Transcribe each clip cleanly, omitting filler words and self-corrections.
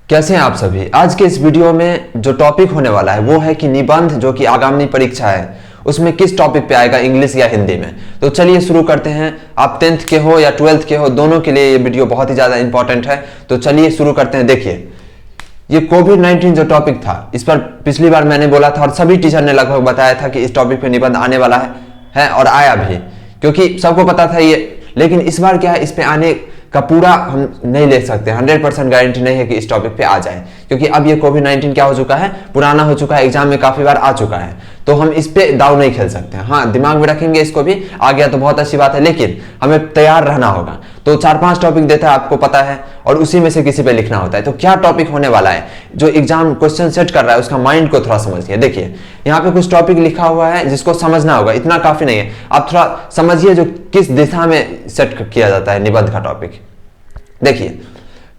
कैसे हैं आप सभी। आज के इस वीडियो में जो टॉपिक होने वाला है वो है कि निबंध जो कि आगामी परीक्षा है उसमें किस टॉपिक पे आएगा, इंग्लिश या हिंदी में। तो चलिए शुरू करते हैं। आप 10th के हो या 12th के हो, दोनों के लिए ये वीडियो बहुत ही ज़्यादा इंपॉर्टेंट है। तो चलिए शुरू करते हैं। देखिए, ये कोविड-19 जो टॉपिक था, इस पर पिछली बार मैंने बोला था और सभी टीचर ने लगभग बताया था कि इस टॉपिक पे निबंध आने वाला है और आया भी, क्योंकि सबको पता था ये। लेकिन इस बार क्या है, इस पे आने का पूरा हम नहीं ले सकते, 100% गारंटी नहीं है कि इस टॉपिक पे आ जाए, क्योंकि अब ये कोविड-19 क्या हो चुका है, पुराना हो चुका है, एग्जाम में काफी बार आ चुका है। तो हम इस पे दाव नहीं खेल सकते। हाँ, दिमाग में रखेंगे इसको भी, आ गया तो बहुत अच्छी बात है, लेकिन हमें तैयार रहना होगा। तो 4-5 टॉपिक देता है, आपको पता है, और उसी में से किसी पे लिखना होता है। तो क्या टॉपिक होने वाला है, जो एग्जाम क्वेश्चन सेट कर रहा है उसका माइंड को थोड़ा समझिए। देखिए, यहाँ पे कुछ टॉपिक लिखा हुआ है जिसको समझना होगा, इतना काफी नहीं है। आप थोड़ा समझिए जो किस दिशा में सेट किया जाता है निबंध का टॉपिक। देखिए,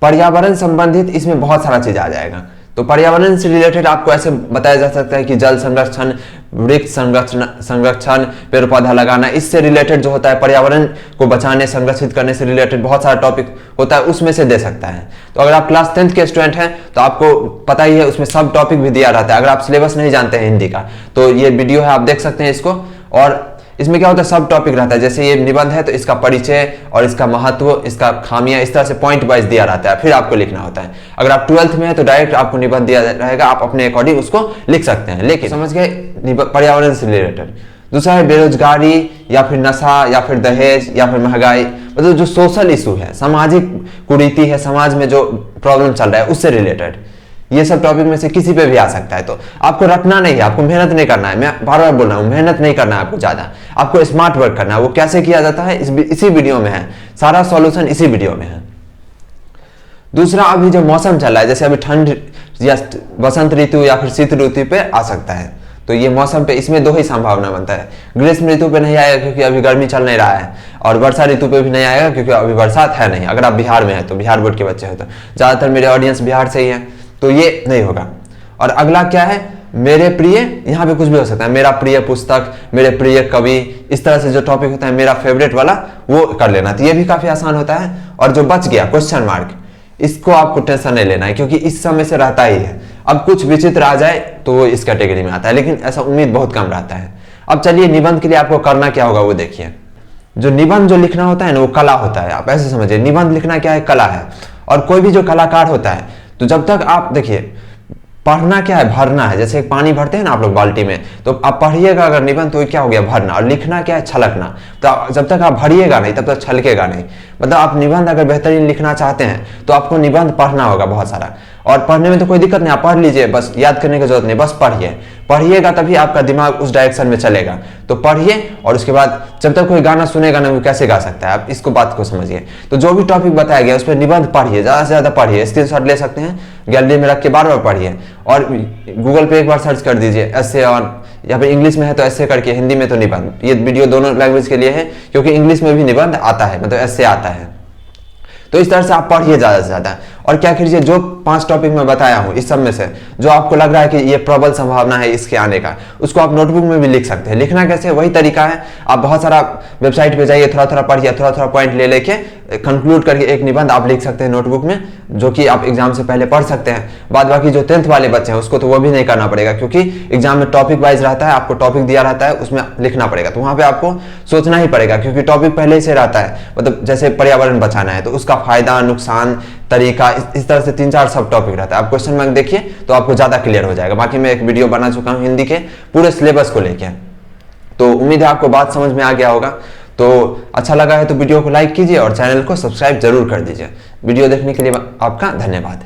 पर्यावरण संबंधित इसमें बहुत सारा चीज आ जाएगा। तो पर्यावरण से रिलेटेड आपको ऐसे बताया जा सकता है कि जल संरक्षण, वृक्ष संरक्षण, पेड़ पौधा लगाना, इससे रिलेटेड जो होता है, पर्यावरण को बचाने संरक्षित करने से रिलेटेड बहुत सारा टॉपिक होता है, उसमें से दे सकता है। तो अगर आप क्लास 10th के स्टूडेंट हैं तो आपको पता ही है, उसमें सब टॉपिक भी दिया रहता है। अगर आप सिलेबस नहीं जानते हैं हिंदी का तो ये वीडियो है, आप देख सकते हैं इसको। और इसमें क्या होता है, सब टॉपिक रहता है। जैसे ये निबंध है तो इसका परिचय और इसका महत्व, इसका खामियां, इस तरह से पॉइंट वाइज दिया रहता है, फिर आपको लिखना होता है। अगर आप 12th में है तो डायरेक्ट आपको निबंध दिया रहेगा, आप अपने अकॉर्डिंग उसको लिख सकते हैं। लेकिन समझ गए, पर्यावरण से रिलेटेड। दूसरा है बेरोजगारी या फिर नशा या फिर दहेज या फिर महंगाई, मतलब जो सोशल इशू है, सामाजिक कुरीति है, समाज में जो प्रॉब्लम चल रहा है उससे रिलेटेड, ये सब टॉपिक में से किसी पे भी आ सकता है। तो आपको रटना नहीं है, आपको मेहनत नहीं करना है। मैं बार बार बोल रहा हूँ, मेहनत नहीं करना है आपको ज्यादा, आपको स्मार्ट वर्क करना है। वो कैसे किया जाता है इसी वीडियो में है, सारा सॉल्यूशन इसी वीडियो में है। दूसरा, अभी जो मौसम चल रहा है, जैसे अभी ठंड या बसंत ऋतु या फिर शीत ऋतु पे आ सकता है, तो ये मौसम पे इसमें दो ही संभावना बनता है। ग्रीष्म ऋतु पे नहीं आएगा क्योंकि अभी गर्मी चल नहीं रहा है, और वर्षा ऋतु पे भी नहीं आएगा क्योंकि अभी बरसात है नहीं। अगर आप बिहार में है तो, बिहार बोर्ड के बच्चे हो तो, ज्यादातर मेरे ऑडियंस बिहार से ही है, तो ये नहीं होगा। और अगला क्या है, मेरे प्रिय, यहाँ पे कुछ भी हो सकता है, मेरा प्रिय पुस्तक, मेरे प्रिय कवि, इस तरह से जो टॉपिक होता है, मेरा फेवरेट वाला, वो कर लेना। तो ये भी काफी आसान होता है। और जो बच गया क्वेश्चन मार्क, इसको आपको टेंशन नहीं लेना है, क्योंकि इस समय से रहता ही है। अब कुछ विचित्र आ जाए तो वो इस कैटेगरी में आता है, लेकिन ऐसा उम्मीद बहुत कम रहता है। अब चलिए, निबंध के लिए आपको करना क्या होगा वो देखिए। जो निबंध जो लिखना होता है ना, वो कला होता है। आप ऐसे समझिए, निबंध लिखना क्या है, कला है। और कोई भी जो कलाकार होता है, तो जब तक आप देखिए, पढ़ना क्या है, भरना है। जैसे एक पानी भरते हैं ना आप लोग बाल्टी में, तो आप पढ़िएगा अगर निबंध, तो क्या हो गया, भरना। और लिखना क्या है, छलकना। तो जब तक आप भरिएगा नहीं तब तक छलकेगा नहीं। मतलब आप निबंध अगर बेहतरीन लिखना चाहते हैं तो आपको निबंध पढ़ना होगा बहुत सारा। और पढ़ने में तो कोई दिक्कत नहीं, आप पढ़ लीजिए, बस याद करने की जरूरत नहीं, बस पढ़िए। पढ़िएगा तभी आपका दिमाग उस डायरेक्शन में चलेगा। तो पढ़िए, और उसके बाद जब तक कोई गाना सुनेगा ना, वो कैसे गा सकता है, आप इसको बात को समझिए। तो जो भी टॉपिक बताया गया उस पर निबंध पढ़िए, ज्यादा से ज्यादा पढ़िए, स्क्रीनशॉट ले सकते हैं, गैलरी में रख के बार बार पढ़िए। और गूगल पे एक बार सर्च कर दीजिए ऐसे, और या फिर इंग्लिश में है तो ऐसे करके, हिंदी में तो निबंध। ये वीडियो दोनों लैंग्वेज के लिए है, क्योंकि इंग्लिश में भी निबंध आता है, मतलब ऐसे आता है। तो इस तरह से आप पढ़िए ज्यादा से ज्यादा। और क्या कीजिए, जो 5 टॉपिक मैं बताया हूं, इस सब में से जो आपको लग रहा है कि ये प्रबल संभावना है इसके आने का, उसको आप नोटबुक में भी लिख सकते हैं। लिखना कैसे, वही तरीका है, आप बहुत सारा वेबसाइट पे जाइए, थोड़ा थोड़ा पढ़िए, थोड़ा थोड़ा पॉइंट ले लेके कंक्लूड करके एक निबंध आप लिख सकते हैं नोटबुक में, जो कि आप एग्जाम से पहले पढ़ सकते हैं। बाद बाकी जो 10th वाले बच्चे हैं उसको तो वो भी नहीं करना पड़ेगा, क्योंकि एग्जाम में टॉपिक वाइज रहता है, आपको टॉपिक दिया रहता है, उसमें लिखना पड़ेगा। तो वहां पे आपको सोचना ही पड़ेगा, क्योंकि टॉपिक पहले से रहता है। मतलब जैसे पर्यावरण बचाना है तो उसका फायदा, नुकसान, तरीका, इस तरह से 3-4 सब टॉपिक रहता है। आप क्वेश्चन बैंक देखिए तो आपको ज्यादा क्लियर हो जाएगा। बाकी मैं एक वीडियो बना चुका हूं हिंदी के पूरे सिलेबस को लेके, तो उम्मीद है आपको बात समझ में आ गया होगा। तो अच्छा लगा है तो वीडियो को लाइक कीजिए और चैनल को सब्सक्राइब जरूर कर दीजिए। वीडियो देखने के लिए आपका धन्यवाद।